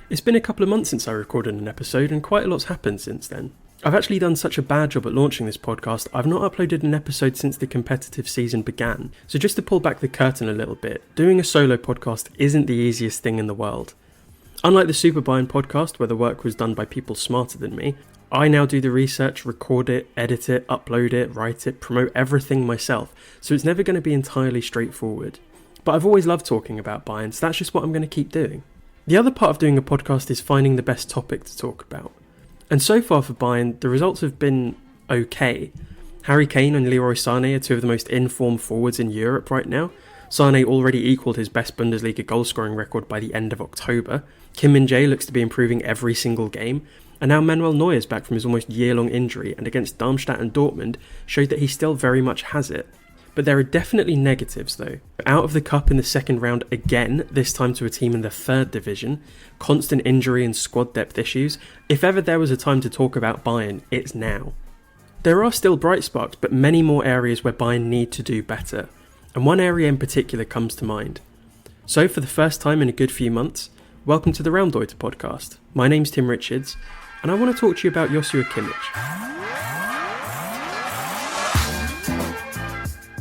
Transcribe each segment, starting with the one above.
It's been a couple of months since I recorded an episode and quite a lot's happened since then. I've actually done such a bad job at launching this podcast, I've not uploaded an episode since the competitive season began. So just to pull back the curtain a little bit, doing a solo podcast isn't the easiest thing in the world. Unlike the Super Bayern podcast where the work was done by people smarter than me, I now do the research, record it, edit it, upload it, write it, promote everything myself, so it's never going to be entirely straightforward. But I've always loved talking about Bayern, so that's just what I'm going to keep doing. The other part of doing a podcast is finding the best topic to talk about. And so far for Bayern, the results have been okay. Harry Kane and Leroy Sané are two of the most in-form forwards in Europe right now. Sané already equalled his best Bundesliga goal-scoring record by the end of October. Kimmich looks to be improving every single game. And now Manuel Neuer is back from his almost year-long injury and against Darmstadt and Dortmund showed that he still very much has it. But there are definitely negatives though. Out of the cup in the second round again, this time to a team in the third division, constant injury and squad depth issues. If ever there was a time to talk about Bayern, it's now. There are still bright sparks, but many more areas where Bayern need to do better. And one area in particular comes to mind. So for the first time in a good few months, welcome to the Raumdeuter podcast. My name's Tim Richards, and I want to talk to you about Joshua Kimmich.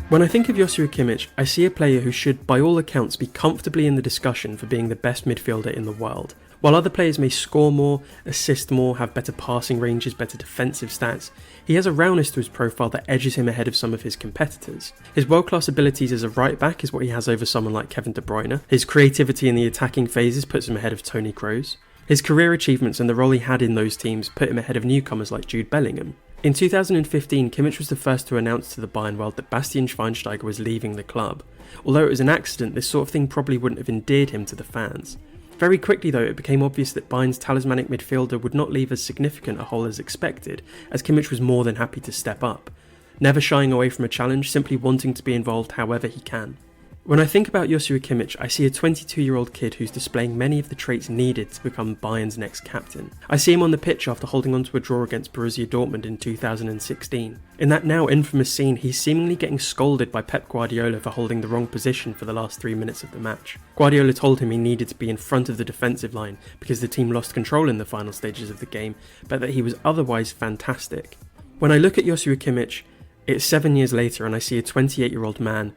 When I think of Joshua Kimmich, I see a player who should, by all accounts, be comfortably in the discussion for being the best midfielder in the world. While other players may score more, assist more, have better passing ranges, better defensive stats, he has a roundness to his profile that edges him ahead of some of his competitors. His world-class abilities as a right-back is what he has over someone like Kevin De Bruyne. His creativity in the attacking phases puts him ahead of Toni Kroos. His career achievements and the role he had in those teams put him ahead of newcomers like Jude Bellingham. In 2015, Kimmich was the first to announce to the Bayern world that Bastian Schweinsteiger was leaving the club. Although it was an accident, this sort of thing probably wouldn't have endeared him to the fans. Very quickly though, it became obvious that Bayern's talismanic midfielder would not leave as significant a hole as expected, as Kimmich was more than happy to step up. Never shying away from a challenge, simply wanting to be involved however he can. When I think about Joshua Kimmich, I see a 22-year-old kid who's displaying many of the traits needed to become Bayern's next captain. I see him on the pitch after holding on to a draw against Borussia Dortmund in 2016. In that now infamous scene, he's seemingly getting scolded by Pep Guardiola for holding the wrong position for the last 3 minutes of the match. Guardiola told him he needed to be in front of the defensive line because the team lost control in the final stages of the game, but that he was otherwise fantastic. When I look at Joshua Kimmich, it's 7 years later and I see a 28-year-old man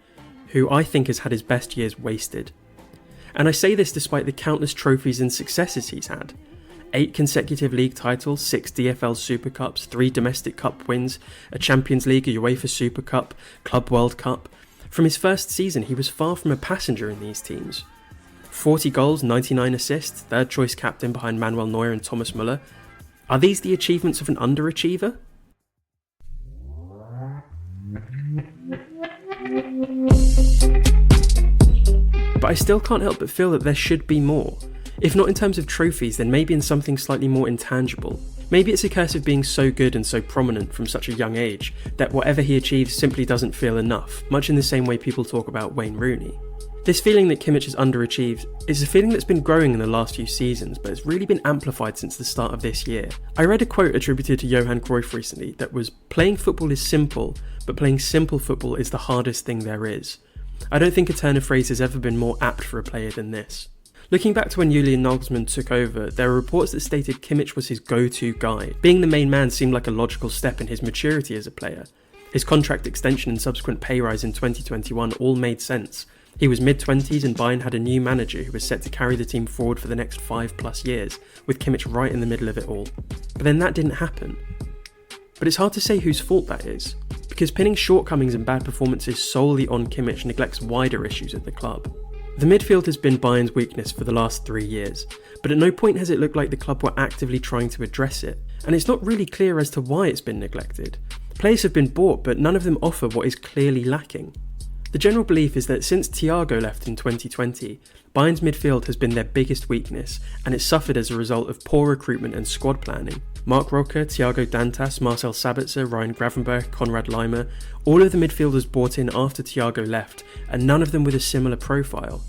who I think has had his best years wasted. And I say this despite the countless trophies and successes he's had. 8 consecutive league titles, 6 DFL Super Cups, 3 domestic cup wins, a Champions League, a UEFA Super Cup, Club World Cup. From his first season, he was far from a passenger in these teams. 40 goals, 99 assists, third choice captain behind Manuel Neuer and Thomas Müller. Are these the achievements of an underachiever? But I still can't help but feel that there should be more. If not in terms of trophies, then maybe in something slightly more intangible. Maybe it's a curse of being so good and so prominent from such a young age that whatever he achieves simply doesn't feel enough, much in the same way people talk about Wayne Rooney. This feeling that Kimmich has underachieved is a feeling that's been growing in the last few seasons, but it's really been amplified since the start of this year. I read a quote attributed to Johan Cruyff recently that was, "Playing football is simple, but playing simple football is the hardest thing there is." I don't think a turn of phrase has ever been more apt for a player than this. Looking back to when Julian Nagelsmann took over, there are reports that stated Kimmich was his go-to guy. Being the main man seemed like a logical step in his maturity as a player. His contract extension and subsequent pay rise in 2021 all made sense. He was mid-20s and Bayern had a new manager who was set to carry the team forward for the next 5+ years, with Kimmich right in the middle of it all. But then that didn't happen. But it's hard to say whose fault that is, because pinning shortcomings and bad performances solely on Kimmich neglects wider issues at the club. The midfield has been Bayern's weakness for the last 3 years, but at no point has it looked like the club were actively trying to address it, and it's not really clear as to why it's been neglected. Players have been bought, but none of them offer what is clearly lacking. The general belief is that since Thiago left in 2020, Bayern's midfield has been their biggest weakness, and it's suffered as a result of poor recruitment and squad planning. Marc Roca, Thiago Dantas, Marcel Sabitzer, Ryan Gravenberch, Konrad Laimer, all of the midfielders brought in after Thiago left, and none of them with a similar profile.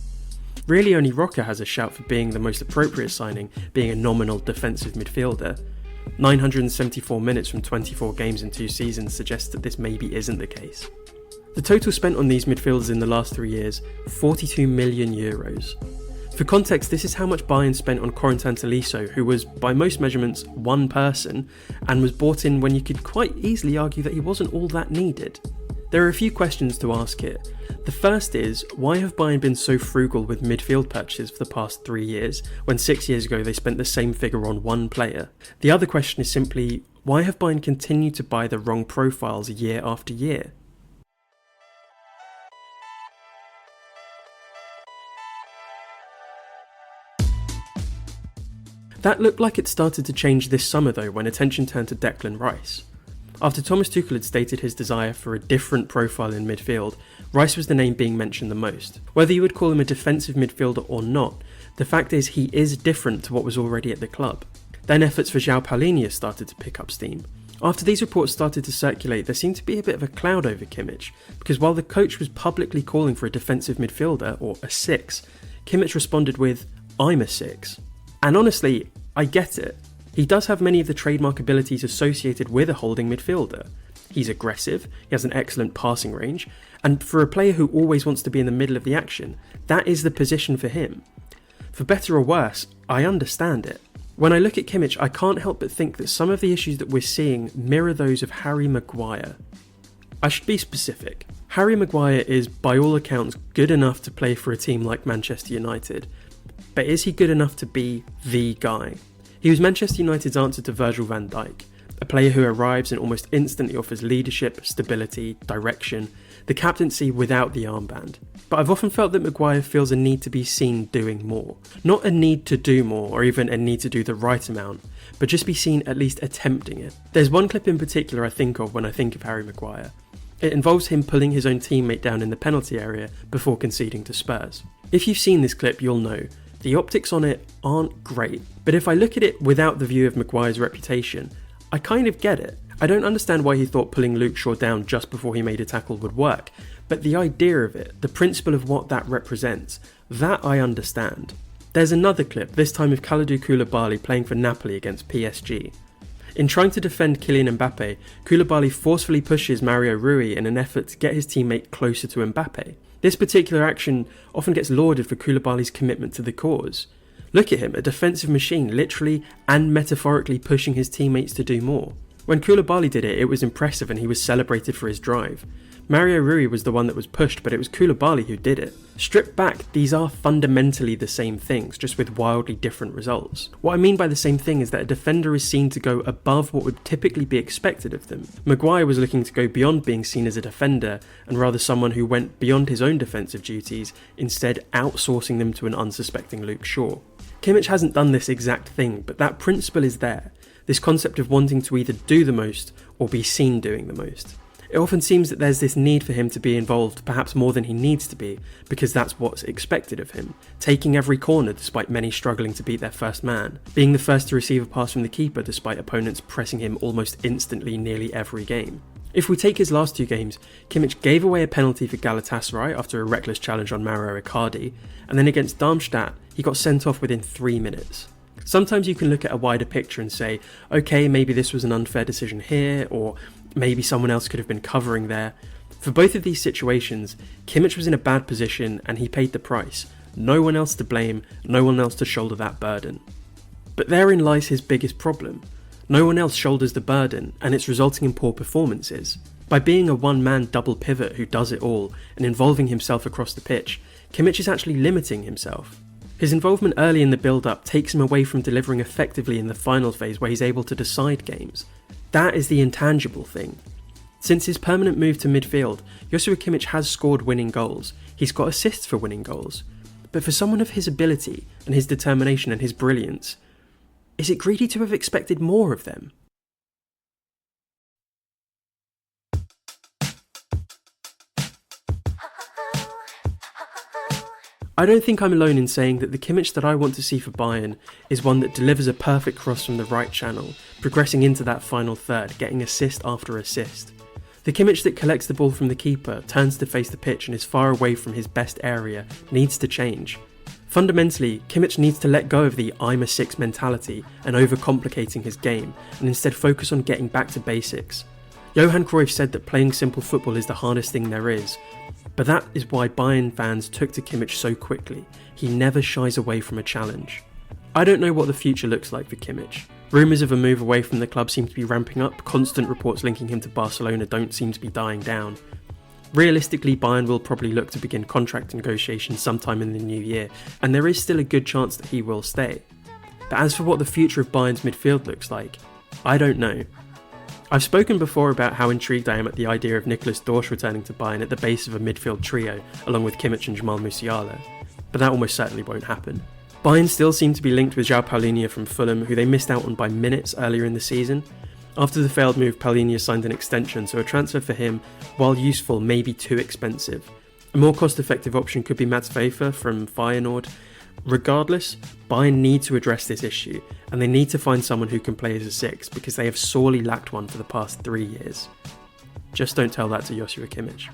Really only Roca has a shout for being the most appropriate signing, being a nominal defensive midfielder. 974 minutes from 24 games in 2 seasons suggests that this maybe isn't the case. The total spent on these midfielders in the last 3 years, €42 million. For context, this is how much Bayern spent on Corentin Tolisso, who was, by most measurements, one person, and was bought in when you could quite easily argue that he wasn't all that needed. There are a few questions to ask here. The first is, why have Bayern been so frugal with midfield purchases for the past 3 years, when 6 years ago they spent the same figure on one player? The other question is simply, why have Bayern continued to buy the wrong profiles year after year? That looked like it started to change this summer though, when attention turned to Declan Rice. After Thomas Tuchel had stated his desire for a different profile in midfield, Rice was the name being mentioned the most. Whether you would call him a defensive midfielder or not, the fact is he is different to what was already at the club. Then efforts for João Paulinho started to pick up steam. After these reports started to circulate, there seemed to be a bit of a cloud over Kimmich, because while the coach was publicly calling for a defensive midfielder, or a 6, Kimmich responded with, "I'm a 6. And honestly, I get it. He does have many of the trademark abilities associated with a holding midfielder. He's aggressive, he has an excellent passing range, and for a player who always wants to be in the middle of the action, that is the position for him. For better or worse, I understand it. When I look at Kimmich, I can't help but think that some of the issues that we're seeing mirror those of Harry Maguire. I should be specific. Harry Maguire is, by all accounts, good enough to play for a team like Manchester United. But is he good enough to be the guy? He was Manchester United's answer to Virgil van Dijk, a player who arrives and almost instantly offers leadership, stability, direction, the captaincy without the armband. But I've often felt that Maguire feels a need to be seen doing more. Not a need to do more, or even a need to do the right amount, but just be seen at least attempting it. There's one clip in particular I think of when I think of Harry Maguire. It involves him pulling his own teammate down in the penalty area before conceding to Spurs. If you've seen this clip, you'll know. The optics on it aren't great, but if I look at it without the view of Maguire's reputation, I kind of get it. I don't understand why he thought pulling Luke Shaw down just before he made a tackle would work, but the idea of it, the principle of what that represents, that I understand. There's another clip, this time of Kalidou Koulibaly playing for Napoli against PSG. In trying to defend Kylian Mbappe, Koulibaly forcefully pushes Mario Rui in an effort to get his teammate closer to Mbappe. This particular action often gets lauded for Koulibaly's commitment to the cause. Look at him, a defensive machine, literally and metaphorically pushing his teammates to do more. When Koulibaly did it, it was impressive and he was celebrated for his drive. Mario Rui was the one that was pushed, but it was Koulibaly who did it. Stripped back, these are fundamentally the same things, just with wildly different results. What I mean by the same thing is that a defender is seen to go above what would typically be expected of them. Maguire was looking to go beyond being seen as a defender, and rather someone who went beyond his own defensive duties, instead outsourcing them to an unsuspecting Luke Shaw. Kimmich hasn't done this exact thing, but that principle is there. This concept of wanting to either do the most, or be seen doing the most. It often seems that there's this need for him to be involved, perhaps more than he needs to be, because that's what's expected of him. Taking every corner despite many struggling to beat their first man. Being the first to receive a pass from the keeper despite opponents pressing him almost instantly nearly every game. If we take his last 2 games, Kimmich gave away a penalty for Galatasaray after a reckless challenge on Mauro Icardi, and then against Darmstadt, he got sent off within 3 minutes. Sometimes you can look at a wider picture and say, okay, maybe this was an unfair decision here, or maybe someone else could have been covering there. For both of these situations, Kimmich was in a bad position and he paid the price. No one else to blame, no one else to shoulder that burden. But therein lies his biggest problem. No one else shoulders the burden, and it's resulting in poor performances. By being a one-man double pivot who does it all, and involving himself across the pitch, Kimmich is actually limiting himself. His involvement early in the build-up takes him away from delivering effectively in the final phase where he's able to decide games. That is the intangible thing. Since his permanent move to midfield, Joshua Kimmich has scored winning goals. He's got assists for winning goals. But for someone of his ability, and his determination and his brilliance, is it greedy to have expected more of them? I don't think I'm alone in saying that the Kimmich that I want to see for Bayern is one that delivers a perfect cross from the right channel, progressing into that final third, getting assist after assist. The Kimmich that collects the ball from the keeper, turns to face the pitch and is far away from his best area, needs to change. Fundamentally, Kimmich needs to let go of the "I'm a 6" mentality and overcomplicating his game, and instead focus on getting back to basics. Johan Cruyff said that playing simple football is the hardest thing there is, But that is why Bayern fans took to Kimmich so quickly. He never shies away from a challenge. I don't know what the future looks like for Kimmich. Rumours of a move away from the club seem to be ramping up, constant reports linking him to Barcelona don't seem to be dying down. Realistically, Bayern will probably look to begin contract negotiations sometime in the new year, and there is still a good chance that he will stay. But as for what the future of Bayern's midfield looks like, I don't know. I've spoken before about how intrigued I am at the idea of Nicolas Dorsch returning to Bayern at the base of a midfield trio, along with Kimmich and Jamal Musiala, but that almost certainly won't happen. Bayern still seem to be linked with João Paulinho from Fulham, who they missed out on by minutes earlier in the season. After the failed move, Paulinho signed an extension, so a transfer for him, while useful, may be too expensive. A more cost-effective option could be Mats Pfeiffer from Feyenoord. Regardless, Bayern need to address this issue, and they need to find someone who can play as a six, because they have sorely lacked one for the past 3 years. Just don't tell that to Joshua Kimmich.